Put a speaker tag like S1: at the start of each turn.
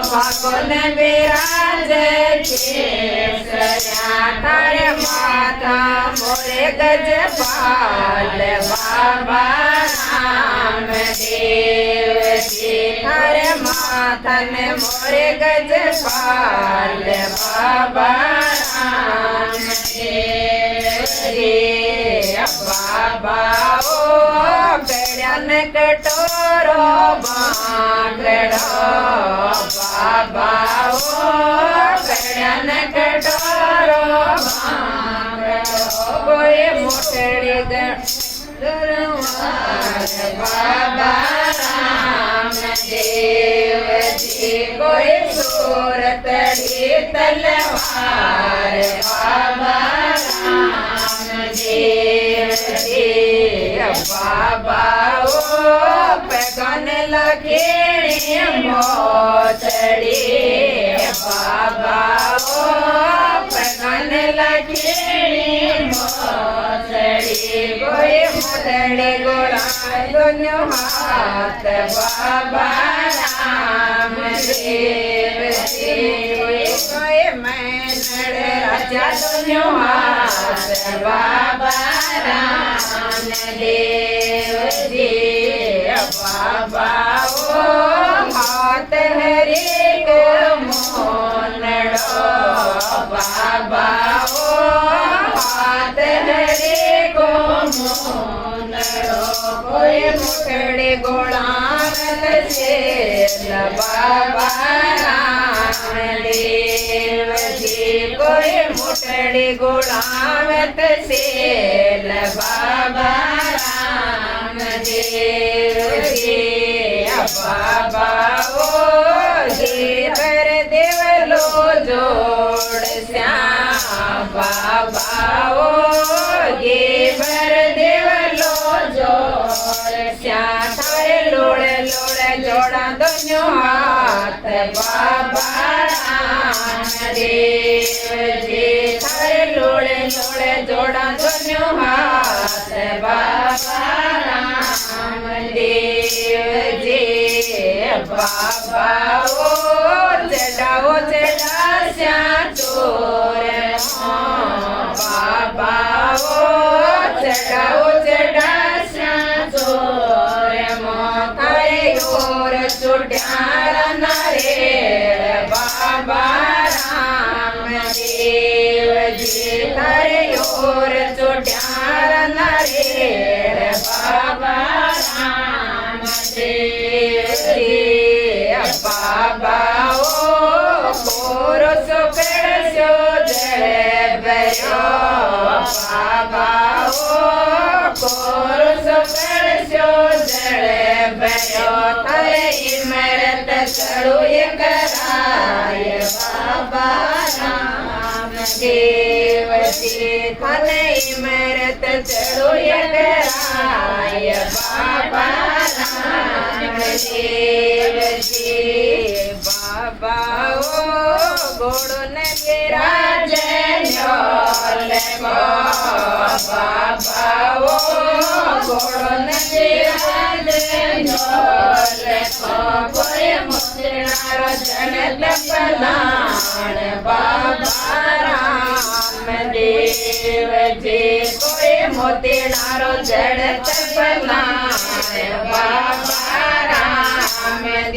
S1: ભાગોને બિરાજે કેસરિયા તારે માથા મોરે ગજપાલ બાબા રામદેવજી તારે માથાને મોરે ગજપાલ બાબા રામદેવજી બાબા ઓ ગળ્યાને કટોરો બાંધડો બાબા ઓ ગળ્યાને કટોરો બાંધડો કોઈ મોટડી દરવાર બાબા રામદેવજી કોઈ સુરતડી તલવાર બાબા રામદેવજી બાબા ઓ પગન લખેણી મોતડી બાબા ઓ પગન લખેણી મોતડી કોઈ મોતડી ગોળાનો હાથ બાબા રામદેવજી કોઈ મેનડ રાજાનો હાથ બાબા રામદેવજી બાબા ઓ હાથ હરી કો મોનડો બાબા ઓ હાથ હરી કો મોનડો કોઈ મુઠડી ગોળાવત છે બાબા રામદેવજી કોઈ મુઠડી ગોળાવત છે બાબા રામદેવજી બાબા ઓ પર દેવલો જોડ શ્યામ બાબા ઓ પર દેવલો જોડ શ્યામ તારે લોડે લોડે જોડા દોન્યો હાથ બાબા રામદેવજી તારે લોડે લોડે જોડા દોન્યો હાથ બાબા રામદેવજી બાબા ઓ ચડાવો ચડાસ્યા ચોર બાબા ઓ ચડાવો ચડાસ્યા ચોર તારે યોર ચૂંટ્યા રે બાબા રામદેવજી તારે યોર ચૂંટ્યા રે બાબા રામદેવજી બાબા ઓ કોરસો પેડ્યો જળે ભર્યો બાબા ઓ કોરસો પેડ્યો જળે ભર્યો તારે ઇમરત ચડુય કરાય બાબા રામદેવજી તને ઇમરત ચડુય કરાય બાબા રામદેવજી બાબા ઓ ગોળો ને બિરાજે બાબા ઓ ગોળો ને બિરાજે કોઈ મુદ્રણારો જન તપલાણ બાબા રામદેવજી કોઈ મોતીનારો જડ તપલાણ બાબા રામદેવજી